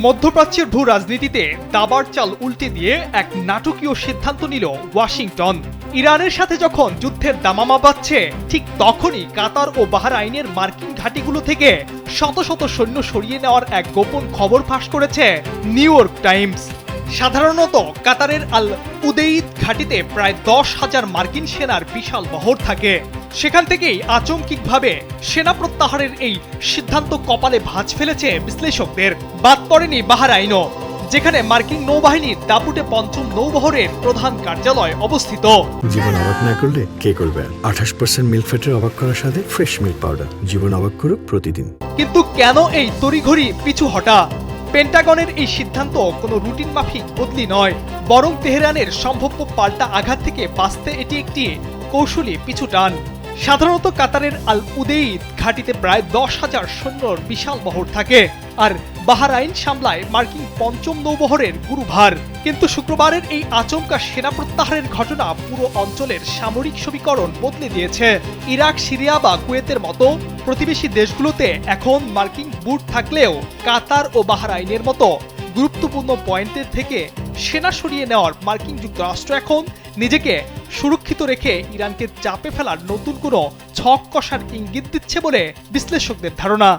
মধ্যপ্রাচ্যের ভূ রাজনীতিতে দাবার চাল উল্টে দিয়ে এক নাটকীয় সিদ্ধান্ত নিল ওয়াশিংটন। ইরানের সাথে যখন যুদ্ধের দামামা বাজছে, ঠিক তখনই কাতার ও বাহরাইনের মার্কিন ঘাঁটিগুলো থেকে শত শত সৈন্য সরিয়ে নেওয়ার এক গোপন খবর ফাঁস করেছে নিউ ইয়র্ক টাইমস। সাধারণত কাতারের আল উদেইদ ঘাঁটিতে প্রায় 10,000 মার্কিন সেনার বিশাল বহর থাকে। সেখান থেকেই আচমকিকভাবে সেনা প্রত্যাহারের এই সিদ্ধান্ত কপালে ভাঁজ ফেলেছে বিশ্লেষকদের। বাদ পড়েনি বাহরাইনও, যেখানে মার্কিন নৌবাহিনীর দাপুটে পঞ্চম নৌবহরের প্রধান কার্যালয় অবস্থিত। জীবন অবাক না করলে কে করবে? 28% মিল্ক ফ্যাটের অবাক করার সাথে ফ্রেশ মিল্ক পাউডার। জীবন অবাক করুক প্রতিদিন। কিন্তু কেন এই তড়িঘড়ি পিছু হটা? পেন্টাগনের এই সিদ্ধান্ত কোনো রুটিন মাফিক বদলি নয়, বরং তেহরানের সম্ভাব্য পাল্টা আঘাত থেকে বাঁচতে এটি একটি কৌশলী পিছুটান। সাধারণত কাতারের আল উদেইদ ঘাঁটিতে প্রায় 10,000 সৈন্যর বিশাল বহর থাকে, আর বাহরাইন সামলায় মার্কিন পঞ্চম নৌবহরের গুরুভার। কিন্তু শুক্রবারের এই আচমকা সেনা প্রত্যাহারের ঘটনা পুরো অঞ্চলের সামরিক সমীকরণ বদলে দিয়েছে। ইরাক, সিরিয়া বা কুয়েতের মতো প্রতিবেশী দেশগুলোতে এখন মার্কিন বুট থাকলেও কাতার ও বাহরাইনের মতো গুরুত্বপূর্ণ পয়েন্টের থেকে সেনা সরিয়ে নেওয়ার মার্কিন যুক্তরাষ্ট্র এখন নিজেকে সুরক্ষিত রেখে ইরানকে চাপে ফেলার নতুন কোনো ছক কষার ইঙ্গিত দিচ্ছে বলে বিশ্লেষকদের ধারণা।